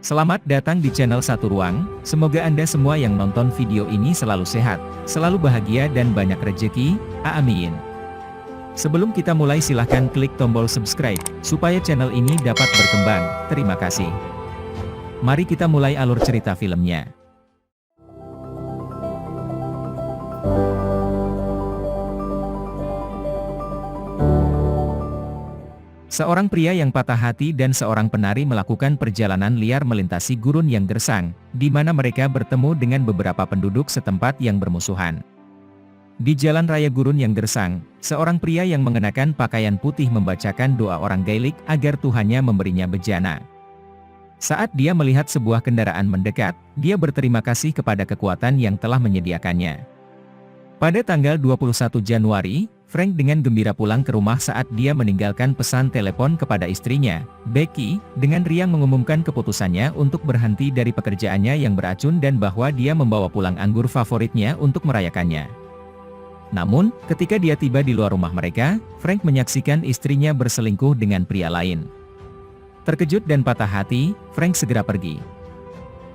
Selamat datang di channel Satu Ruang, semoga Anda semua yang nonton video ini selalu sehat, selalu bahagia dan banyak rejeki, amin. Sebelum kita mulai silahkan klik tombol subscribe, supaya channel ini dapat berkembang, terima kasih. Mari kita mulai alur cerita filmnya. Seorang pria yang patah hati dan seorang penari melakukan perjalanan liar melintasi gurun yang gersang, di mana mereka bertemu dengan beberapa penduduk setempat yang bermusuhan. Di jalan raya gurun yang gersang, seorang pria yang mengenakan pakaian putih membacakan doa orang Gaelic agar Tuhannya memberinya bejana. Saat dia melihat sebuah kendaraan mendekat, dia berterima kasih kepada kekuatan yang telah menyediakannya. Pada tanggal 21 Januari, Frank dengan gembira pulang ke rumah saat dia meninggalkan pesan telepon kepada istrinya, Becky, dengan riang mengumumkan keputusannya untuk berhenti dari pekerjaannya yang beracun dan bahwa dia membawa pulang anggur favoritnya untuk merayakannya. Namun, ketika dia tiba di luar rumah mereka, Frank menyaksikan istrinya berselingkuh dengan pria lain. Terkejut dan patah hati, Frank segera pergi.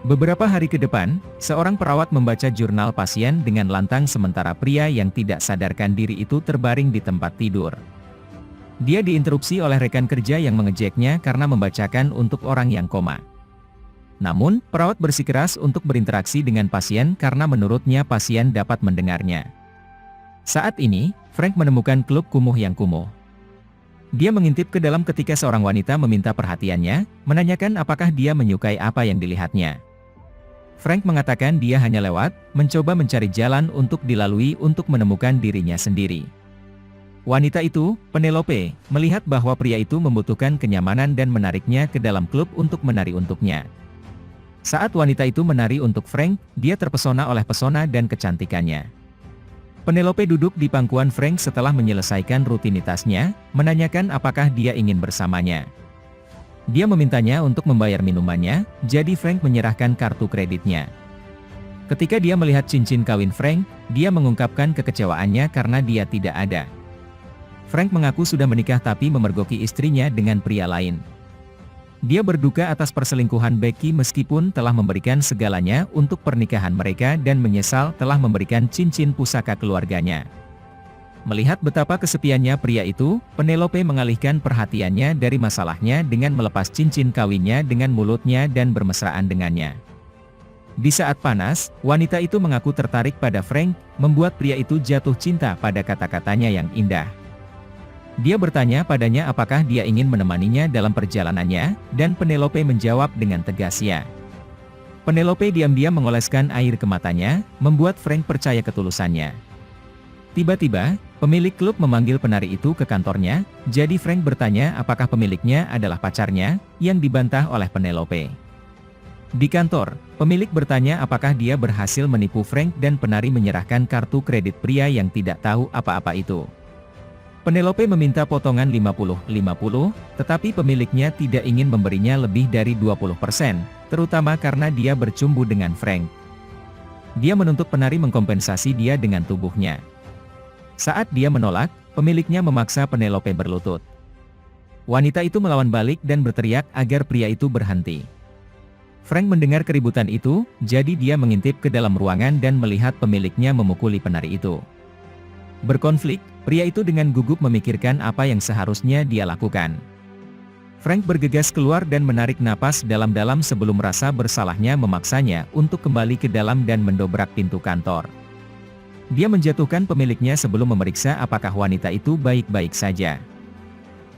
Beberapa hari ke depan, seorang perawat membaca jurnal pasien dengan lantang sementara pria yang tidak sadarkan diri itu terbaring di tempat tidur. Dia diinterupsi oleh rekan kerja yang mengejeknya karena membacakan untuk orang yang koma. Namun, perawat bersikeras untuk berinteraksi dengan pasien karena menurutnya pasien dapat mendengarnya. Saat ini, Frank menemukan klub kumuh yang kumuh. Dia mengintip ke dalam ketika seorang wanita meminta perhatiannya, menanyakan apakah dia menyukai apa yang dilihatnya. Frank mengatakan dia hanya lewat, mencoba mencari jalan untuk dilalui untuk menemukan dirinya sendiri. Wanita itu, Penelope, melihat bahwa pria itu membutuhkan kenyamanan dan menariknya ke dalam klub untuk menari untuknya. Saat wanita itu menari untuk Frank, dia terpesona oleh pesona dan kecantikannya. Penelope duduk di pangkuan Frank setelah menyelesaikan rutinitasnya, menanyakan apakah dia ingin bersamanya. Dia memintanya untuk membayar minumannya, jadi Frank menyerahkan kartu kreditnya. Ketika dia melihat cincin kawin Frank, dia mengungkapkan kekecewaannya karena dia tidak ada. Frank mengaku sudah menikah tapi memergoki istrinya dengan pria lain. Dia berduka atas perselingkuhan Becky meskipun telah memberikan segalanya untuk pernikahan mereka dan menyesal telah memberikan cincin pusaka keluarganya. Melihat betapa kesepiannya pria itu, Penelope mengalihkan perhatiannya dari masalahnya dengan melepas cincin kawinnya dengan mulutnya dan bermesraan dengannya. Di saat panas, wanita itu mengaku tertarik pada Frank, membuat pria itu jatuh cinta pada kata-katanya yang indah. Dia bertanya padanya apakah dia ingin menemaninya dalam perjalanannya, dan Penelope menjawab dengan tegas ya. Penelope diam-diam mengoleskan air ke matanya, membuat Frank percaya ketulusannya. Tiba-tiba, pemilik klub memanggil penari itu ke kantornya, jadi Frank bertanya apakah pemiliknya adalah pacarnya, yang dibantah oleh Penelope. Di kantor, pemilik bertanya apakah dia berhasil menipu Frank dan penari menyerahkan kartu kredit pria yang tidak tahu apa-apa itu. Penelope meminta potongan 50-50, tetapi pemiliknya tidak ingin memberinya lebih dari 20%, terutama karena dia bercumbu dengan Frank. Dia menuntut penari mengkompensasi dia dengan tubuhnya. Saat dia menolak, pemiliknya memaksa Penelope berlutut. Wanita itu melawan balik dan berteriak agar pria itu berhenti. Frank mendengar keributan itu, jadi dia mengintip ke dalam ruangan dan melihat pemiliknya memukuli penari itu. Berkonflik, pria itu dengan gugup memikirkan apa yang seharusnya dia lakukan. Frank bergegas keluar dan menarik napas dalam-dalam sebelum rasa bersalahnya memaksanya untuk kembali ke dalam dan mendobrak pintu kantor. Dia menjatuhkan pemiliknya sebelum memeriksa apakah wanita itu baik-baik saja.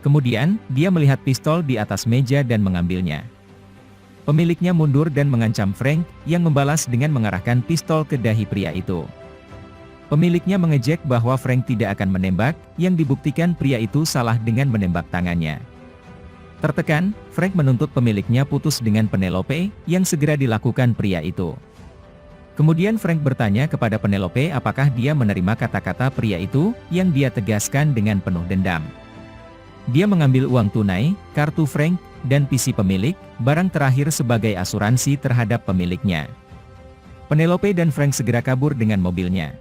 Kemudian, dia melihat pistol di atas meja dan mengambilnya. Pemiliknya mundur dan mengancam Frank, yang membalas dengan mengarahkan pistol ke dahi pria itu. Pemiliknya mengejek bahwa Frank tidak akan menembak, yang dibuktikan pria itu salah dengan menembak tangannya. Tertekan, Frank menuntut pemiliknya putus dengan Penelope, yang segera dilakukan pria itu. Kemudian Frank bertanya kepada Penelope apakah dia menerima kata-kata pria itu, yang dia tegaskan dengan penuh dendam. Dia mengambil uang tunai, kartu Frank, dan PC pemilik, barang terakhir sebagai asuransi terhadap pemiliknya. Penelope dan Frank segera kabur dengan mobilnya.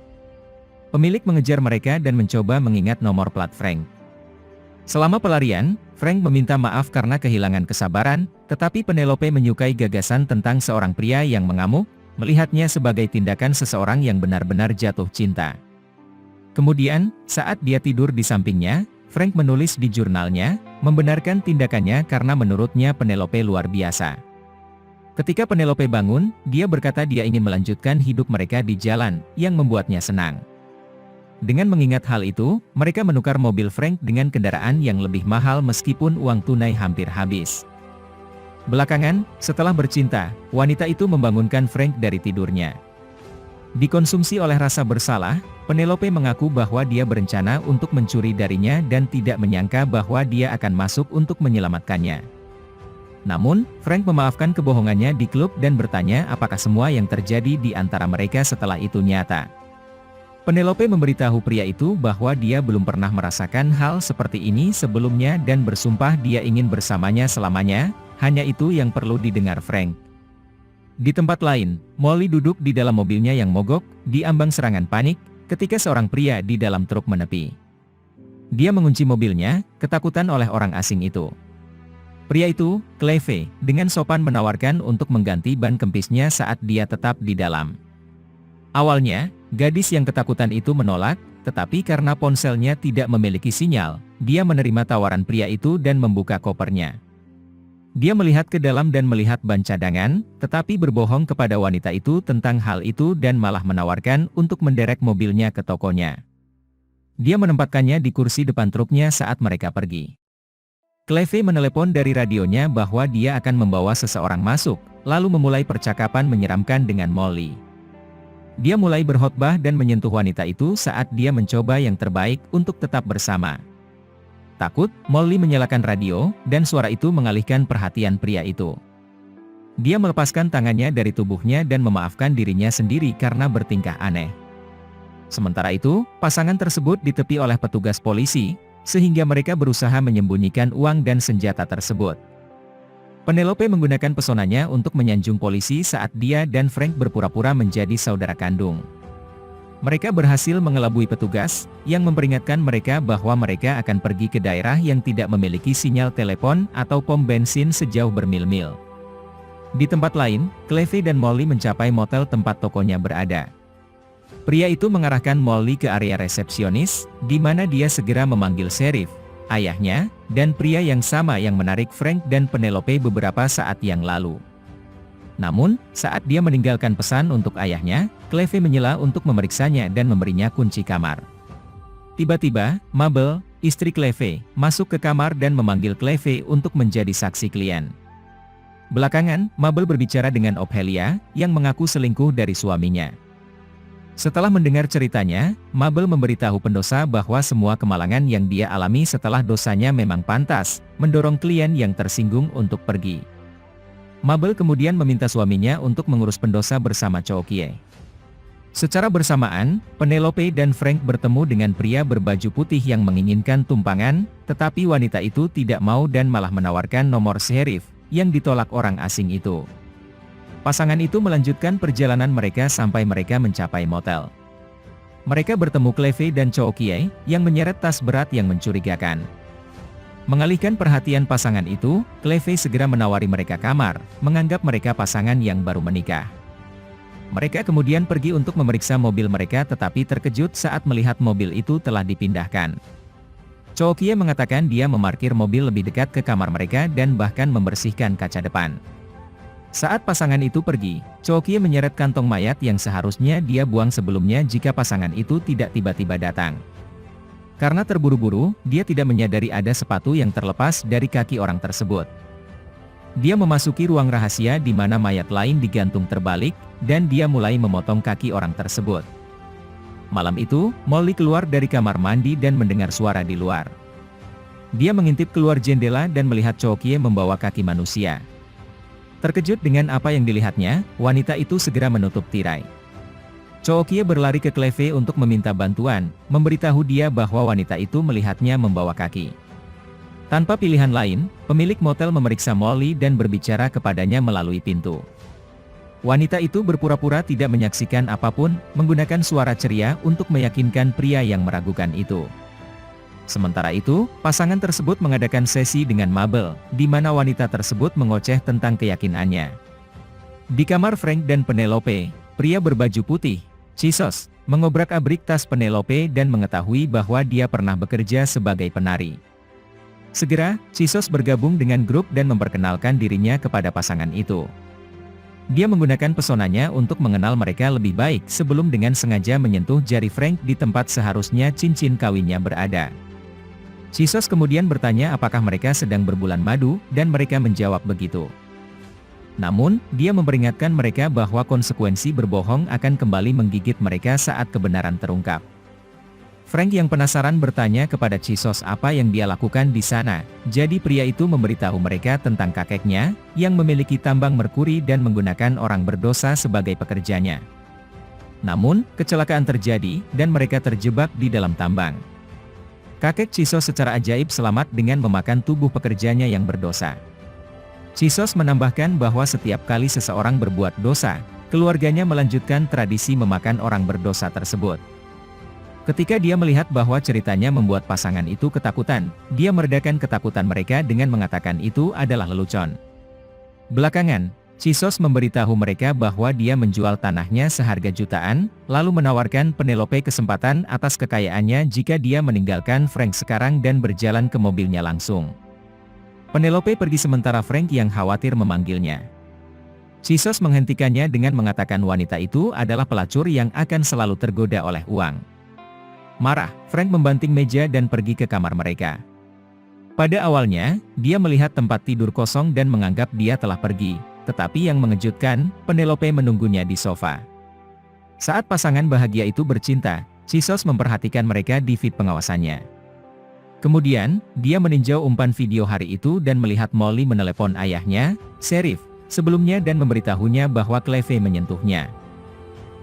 Pemilik mengejar mereka dan mencoba mengingat nomor plat Frank. Selama pelarian, Frank meminta maaf karena kehilangan kesabaran, tetapi Penelope menyukai gagasan tentang seorang pria yang mengamuk, melihatnya sebagai tindakan seseorang yang benar-benar jatuh cinta. Kemudian, saat dia tidur di sampingnya, Frank menulis di jurnalnya, membenarkan tindakannya karena menurutnya Penelope luar biasa. Ketika Penelope bangun, dia berkata dia ingin melanjutkan hidup mereka di jalan, yang membuatnya senang. Dengan mengingat hal itu, mereka menukar mobil Frank dengan kendaraan yang lebih mahal meskipun uang tunai hampir habis. Belakangan, setelah bercinta, wanita itu membangunkan Frank dari tidurnya. Dikonsumsi oleh rasa bersalah, Penelope mengaku bahwa dia berencana untuk mencuri darinya dan tidak menyangka bahwa dia akan masuk untuk menyelamatkannya. Namun, Frank memaafkan kebohongannya di klub dan bertanya apakah semua yang terjadi di antara mereka setelah itu nyata. Penelope memberitahu pria itu bahwa dia belum pernah merasakan hal seperti ini sebelumnya dan bersumpah dia ingin bersamanya selamanya, hanya itu yang perlu didengar Frank. Di tempat lain, Molly duduk di dalam mobilnya yang mogok, diambang serangan panik, ketika seorang pria di dalam truk menepi. Dia mengunci mobilnya, ketakutan oleh orang asing itu. Pria itu, Clive, dengan sopan menawarkan untuk mengganti ban kempisnya saat dia tetap di dalam. Awalnya, gadis yang ketakutan itu menolak, tetapi karena ponselnya tidak memiliki sinyal, dia menerima tawaran pria itu dan membuka kopernya. Dia melihat ke dalam dan melihat ban cadangan, tetapi berbohong kepada wanita itu tentang hal itu dan malah menawarkan untuk menderek mobilnya ke tokonya. Dia menempatkannya di kursi depan truknya saat mereka pergi. Clive menelepon dari radionya bahwa dia akan membawa seseorang masuk, lalu memulai percakapan menyeramkan dengan Molly. Dia mulai berkhotbah dan menyentuh wanita itu saat dia mencoba yang terbaik untuk tetap bersama. Takut, Molly menyalakan radio, dan suara itu mengalihkan perhatian pria itu. Dia melepaskan tangannya dari tubuhnya dan memaafkan dirinya sendiri karena bertingkah aneh. Sementara itu, pasangan tersebut ditepi oleh petugas polisi, sehingga mereka berusaha menyembunyikan uang dan senjata tersebut. Penelope menggunakan pesonanya untuk menyanjung polisi saat dia dan Frank berpura-pura menjadi saudara kandung. Mereka berhasil mengelabui petugas, yang memperingatkan mereka bahwa mereka akan pergi ke daerah yang tidak memiliki sinyal telepon atau pom bensin sejauh bermil-mil. Di tempat lain, Clive dan Molly mencapai motel tempat tokonya berada. Pria itu mengarahkan Molly ke area resepsionis, di mana dia segera memanggil sheriff, ayahnya, dan pria yang sama yang menarik Frank dan Penelope beberapa saat yang lalu. Namun, saat dia meninggalkan pesan untuk ayahnya, Clive menyela untuk memeriksanya dan memberinya kunci kamar. Tiba-tiba, Mabel, istri Clive, masuk ke kamar dan memanggil Clive untuk menjadi saksi klien. Belakangan, Mabel berbicara dengan Ophelia, yang mengaku selingkuh dari suaminya. Setelah mendengar ceritanya, Mabel memberitahu pendosa bahwa semua kemalangan yang dia alami setelah dosanya memang pantas, mendorong klien yang tersinggung untuk pergi. Mabel kemudian meminta suaminya untuk mengurus pendosa bersama Chookie. Secara bersamaan, Penelope dan Frank bertemu dengan pria berbaju putih yang menginginkan tumpangan, tetapi wanita itu tidak mau dan malah menawarkan nomor sheriff, yang ditolak orang asing itu. Pasangan itu melanjutkan perjalanan mereka sampai mereka mencapai motel. Mereka bertemu Clive dan Chookie, yang menyeret tas berat yang mencurigakan. Mengalihkan perhatian pasangan itu, Clive segera menawari mereka kamar, menganggap mereka pasangan yang baru menikah. Mereka kemudian pergi untuk memeriksa mobil mereka tetapi terkejut saat melihat mobil itu telah dipindahkan. Chookie mengatakan dia memarkir mobil lebih dekat ke kamar mereka dan bahkan membersihkan kaca depan. Saat pasangan itu pergi, Chookie menyeret kantong mayat yang seharusnya dia buang sebelumnya jika pasangan itu tidak tiba-tiba datang. Karena terburu-buru, dia tidak menyadari ada sepatu yang terlepas dari kaki orang tersebut. Dia memasuki ruang rahasia di mana mayat lain digantung terbalik, dan dia mulai memotong kaki orang tersebut. Malam itu, Molly keluar dari kamar mandi dan mendengar suara di luar. Dia mengintip keluar jendela dan melihat Chookie membawa kaki manusia. Terkejut dengan apa yang dilihatnya, wanita itu segera menutup tirai. Chookie berlari ke Clive untuk meminta bantuan, memberitahu dia bahwa wanita itu melihatnya membawa kaki. Tanpa pilihan lain, pemilik motel memeriksa Molly dan berbicara kepadanya melalui pintu. Wanita itu berpura-pura tidak menyaksikan apapun, menggunakan suara ceria untuk meyakinkan pria yang meragukan itu. Sementara itu, pasangan tersebut mengadakan sesi dengan Mabel, di mana wanita tersebut mengoceh tentang keyakinannya. Di kamar Frank dan Penelope, pria berbaju putih, Chisos, mengobrak-abrik tas Penelope dan mengetahui bahwa dia pernah bekerja sebagai penari. Segera, Chisos bergabung dengan grup dan memperkenalkan dirinya kepada pasangan itu. Dia menggunakan pesonanya untuk mengenal mereka lebih baik sebelum dengan sengaja menyentuh jari Frank di tempat seharusnya cincin kawinnya berada. Chisos kemudian bertanya apakah mereka sedang berbulan madu, dan mereka menjawab begitu. Namun, dia memperingatkan mereka bahwa konsekuensi berbohong akan kembali menggigit mereka saat kebenaran terungkap. Frank yang penasaran bertanya kepada Chisos apa yang dia lakukan di sana, jadi pria itu memberitahu mereka tentang kakeknya, yang memiliki tambang merkuri dan menggunakan orang berdosa sebagai pekerjanya. Namun, kecelakaan terjadi, dan mereka terjebak di dalam tambang. Kakek Chisos secara ajaib selamat dengan memakan tubuh pekerjanya yang berdosa. Chisos menambahkan bahwa setiap kali seseorang berbuat dosa, keluarganya melanjutkan tradisi memakan orang berdosa tersebut. Ketika dia melihat bahwa ceritanya membuat pasangan itu ketakutan, dia meredakan ketakutan mereka dengan mengatakan itu adalah lelucon. Belakangan, Chisos memberitahu mereka bahwa dia menjual tanahnya seharga jutaan, lalu menawarkan Penelope kesempatan atas kekayaannya jika dia meninggalkan Frank sekarang dan berjalan ke mobilnya langsung. Penelope pergi sementara Frank yang khawatir memanggilnya. Chisos menghentikannya dengan mengatakan wanita itu adalah pelacur yang akan selalu tergoda oleh uang. Marah, Frank membanting meja dan pergi ke kamar mereka. Pada awalnya, dia melihat tempat tidur kosong dan menganggap dia telah pergi, tetapi yang mengejutkan, Penelope menunggunya di sofa. Saat pasangan bahagia itu bercinta, Chisos memperhatikan mereka di feed pengawasannya. Kemudian, dia meninjau umpan video hari itu dan melihat Molly menelepon ayahnya, Sheriff, sebelumnya dan memberitahunya bahwa Cleve menyentuhnya.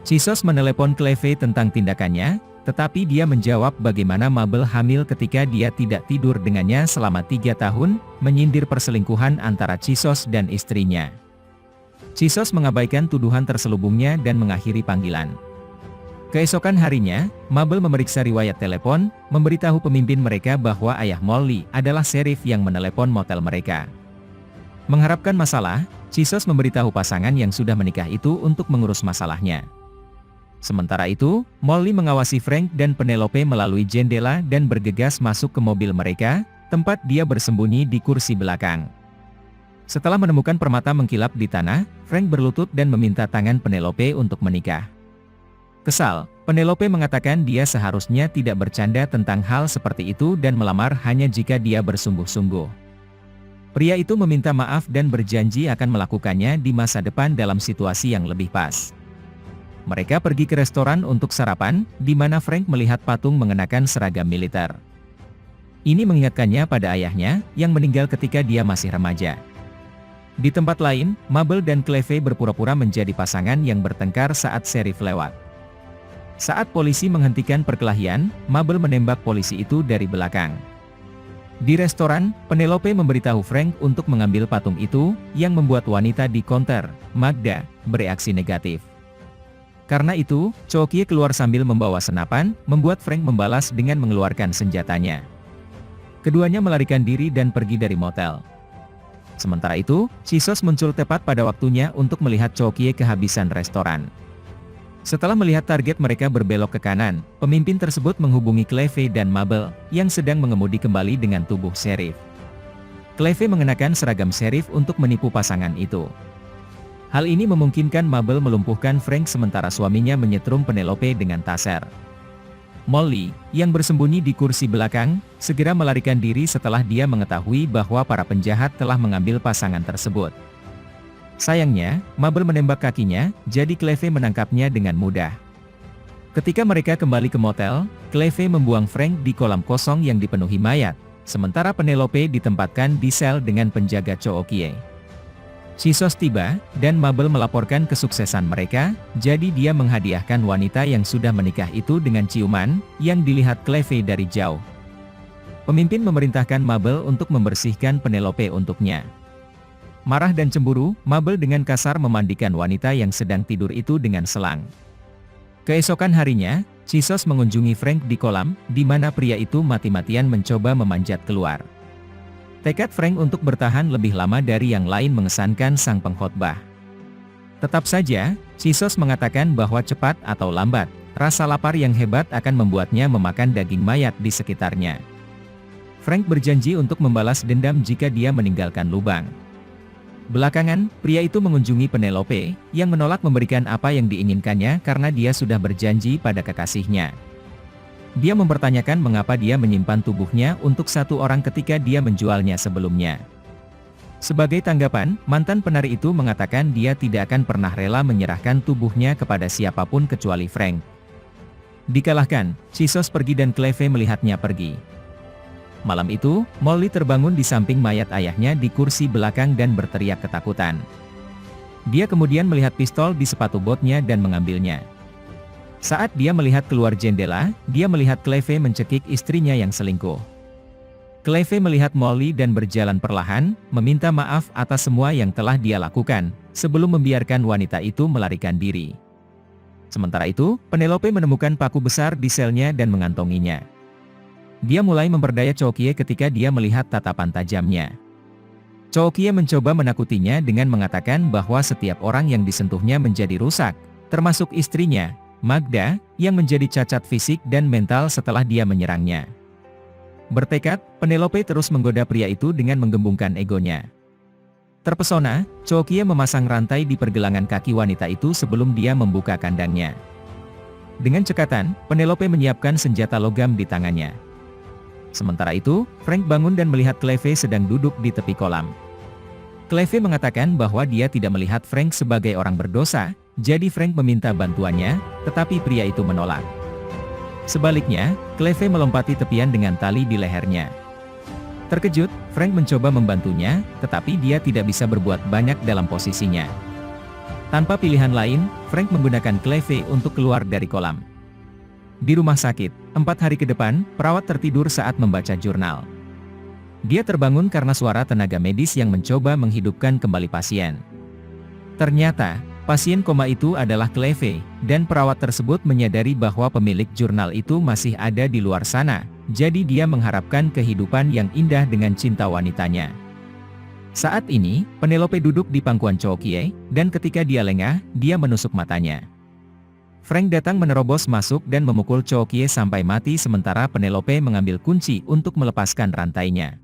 Chisos menelepon Cleve tentang tindakannya, tetapi dia menjawab bagaimana Mabel hamil ketika dia tidak tidur dengannya selama 3 tahun, menyindir perselingkuhan antara Chisos dan istrinya. Chisos mengabaikan tuduhan terselubungnya dan mengakhiri panggilan. Keesokan harinya, Mabel memeriksa riwayat telepon, memberitahu pemimpin mereka bahwa ayah Molly adalah sheriff yang menelepon motel mereka. Mengharapkan masalah, Chisos memberitahu pasangan yang sudah menikah itu untuk mengurus masalahnya. Sementara itu, Molly mengawasi Frank dan Penelope melalui jendela dan bergegas masuk ke mobil mereka, tempat dia bersembunyi di kursi belakang. Setelah menemukan permata mengkilap di tanah, Frank berlutut dan meminta tangan Penelope untuk menikah. Kesal, Penelope mengatakan dia seharusnya tidak bercanda tentang hal seperti itu dan melamar hanya jika dia bersungguh-sungguh. Pria itu meminta maaf dan berjanji akan melakukannya di masa depan dalam situasi yang lebih pas. Mereka pergi ke restoran untuk sarapan, di mana Frank melihat patung mengenakan seragam militer. Ini mengingatkannya pada ayahnya, yang meninggal ketika dia masih remaja. Di tempat lain, Mabel dan Cleve berpura-pura menjadi pasangan yang bertengkar saat sheriff lewat. Saat polisi menghentikan perkelahian, Mabel menembak polisi itu dari belakang. Di restoran, Penelope memberitahu Frank untuk mengambil patung itu, yang membuat wanita di counter, Magda, bereaksi negatif. Karena itu, Chookie keluar sambil membawa senapan, membuat Frank membalas dengan mengeluarkan senjatanya. Keduanya melarikan diri dan pergi dari motel. Sementara itu, Chisos muncul tepat pada waktunya untuk melihat Chookie kehabisan restoran. Setelah melihat target mereka berbelok ke kanan, pemimpin tersebut menghubungi Cleve dan Mabel, yang sedang mengemudi kembali dengan tubuh sheriff. Cleve mengenakan seragam sheriff untuk menipu pasangan itu. Hal ini memungkinkan Mabel melumpuhkan Frank sementara suaminya menyetrum Penelope dengan taser. Molly, yang bersembunyi di kursi belakang, segera melarikan diri setelah dia mengetahui bahwa para penjahat telah mengambil pasangan tersebut. Sayangnya, Mabel menembak kakinya, jadi Cleve menangkapnya dengan mudah. Ketika mereka kembali ke motel, Cleve membuang Frank di kolam kosong yang dipenuhi mayat, sementara Penelope ditempatkan di sel dengan penjaga Chookie. Chisos tiba, dan Mabel melaporkan kesuksesan mereka, jadi dia menghadiahkan wanita yang sudah menikah itu dengan ciuman, yang dilihat Cleve dari jauh. Pemimpin memerintahkan Mabel untuk membersihkan Penelope untuknya. Marah dan cemburu, Mabel dengan kasar memandikan wanita yang sedang tidur itu dengan selang. Keesokan harinya, Chisos mengunjungi Frank di kolam, di mana pria itu mati-matian mencoba memanjat keluar. Tekad Frank untuk bertahan lebih lama dari yang lain mengesankan sang pengkhotbah. Tetap saja, Chisos mengatakan bahwa cepat atau lambat, rasa lapar yang hebat akan membuatnya memakan daging mayat di sekitarnya. Frank berjanji untuk membalas dendam jika dia meninggalkan lubang. Belakangan, pria itu mengunjungi Penelope, yang menolak memberikan apa yang diinginkannya karena dia sudah berjanji pada kekasihnya. Dia mempertanyakan mengapa dia menyimpan tubuhnya untuk satu orang ketika dia menjualnya sebelumnya. Sebagai tanggapan, mantan penari itu mengatakan dia tidak akan pernah rela menyerahkan tubuhnya kepada siapapun kecuali Frank. Dikalahkan, Chisos pergi dan Cleve melihatnya pergi. Malam itu, Molly terbangun di samping mayat ayahnya di kursi belakang dan berteriak ketakutan. Dia kemudian melihat pistol di sepatu botnya dan mengambilnya. Saat dia melihat keluar jendela, dia melihat Cleve mencekik istrinya yang selingkuh. Cleve melihat Molly dan berjalan perlahan, meminta maaf atas semua yang telah dia lakukan, sebelum membiarkan wanita itu melarikan diri. Sementara itu, Penelope menemukan paku besar di selnya dan mengantonginya. Dia mulai memperdaya Chookie ketika dia melihat tatapan tajamnya. Chookie mencoba menakutinya dengan mengatakan bahwa setiap orang yang disentuhnya menjadi rusak, termasuk istrinya, Magda, yang menjadi cacat fisik dan mental setelah dia menyerangnya. Bertekad, Penelope terus menggoda pria itu dengan menggembungkan egonya. Terpesona, Chookie memasang rantai di pergelangan kaki wanita itu sebelum dia membuka kandangnya. Dengan cekatan, Penelope menyiapkan senjata logam di tangannya. Sementara itu, Frank bangun dan melihat Cleve sedang duduk di tepi kolam. Cleve mengatakan bahwa dia tidak melihat Frank sebagai orang berdosa, jadi Frank meminta bantuannya, tetapi pria itu menolak. Sebaliknya, Cleve melompati tepian dengan tali di lehernya. Terkejut, Frank mencoba membantunya, tetapi dia tidak bisa berbuat banyak dalam posisinya. Tanpa pilihan lain, Frank menggunakan Cleve untuk keluar dari kolam. Di rumah sakit, 4 hari ke depan, perawat tertidur saat membaca jurnal. Dia terbangun karena suara tenaga medis yang mencoba menghidupkan kembali pasien. Ternyata, pasien koma itu adalah Cleve, dan perawat tersebut menyadari bahwa pemilik jurnal itu masih ada di luar sana, jadi dia mengharapkan kehidupan yang indah dengan cinta wanitanya. Saat ini, Penelope duduk di pangkuan Chookie, dan ketika dia lengah, dia menusuk matanya. Frank datang menerobos masuk dan memukul Chookie sampai mati sementara Penelope mengambil kunci untuk melepaskan rantainya.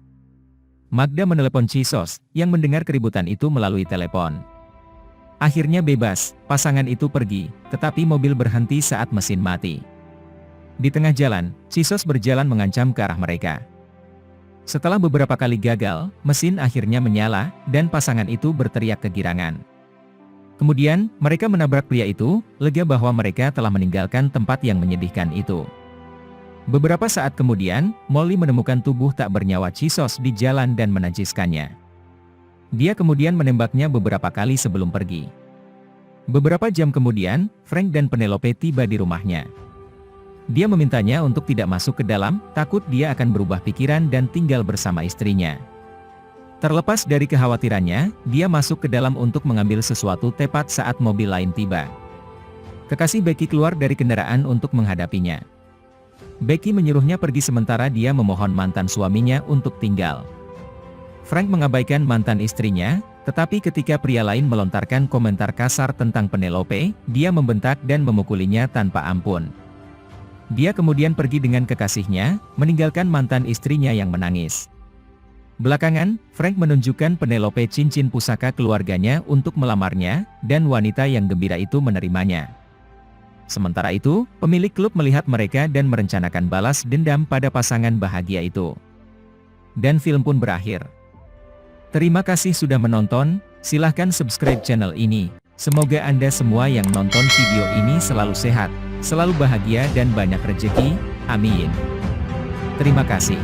Magda menelepon Chisos, yang mendengar keributan itu melalui telepon. Akhirnya bebas, pasangan itu pergi, tetapi mobil berhenti saat mesin mati. Di tengah jalan, Chisos berjalan mengancam ke arah mereka. Setelah beberapa kali gagal, mesin akhirnya menyala, dan pasangan itu berteriak kegirangan. Kemudian, mereka menabrak pria itu, lega bahwa mereka telah meninggalkan tempat yang menyedihkan itu. Beberapa saat kemudian, Molly menemukan tubuh tak bernyawa Chisos di jalan dan menajiskannya. Dia kemudian menembaknya beberapa kali sebelum pergi. Beberapa jam kemudian, Frank dan Penelope tiba di rumahnya. Dia memintanya untuk tidak masuk ke dalam, takut dia akan berubah pikiran dan tinggal bersama istrinya. Terlepas dari kekhawatirannya, dia masuk ke dalam untuk mengambil sesuatu tepat saat mobil lain tiba. Kekasih Becky keluar dari kendaraan untuk menghadapinya. Becky menyuruhnya pergi sementara dia memohon mantan suaminya untuk tinggal. Frank mengabaikan mantan istrinya, tetapi ketika pria lain melontarkan komentar kasar tentang Penelope, dia membentak dan memukulinya tanpa ampun. Dia kemudian pergi dengan kekasihnya, meninggalkan mantan istrinya yang menangis. Belakangan, Frank menunjukkan Penelope cincin pusaka keluarganya untuk melamarnya, dan wanita yang gembira itu menerimanya. Sementara itu, pemilik klub melihat mereka dan merencanakan balas dendam pada pasangan bahagia itu. Dan film pun berakhir. Terima kasih sudah menonton, silahkan subscribe channel ini. Semoga Anda semua yang nonton video ini selalu sehat, selalu bahagia dan banyak rezeki, amin. Terima kasih.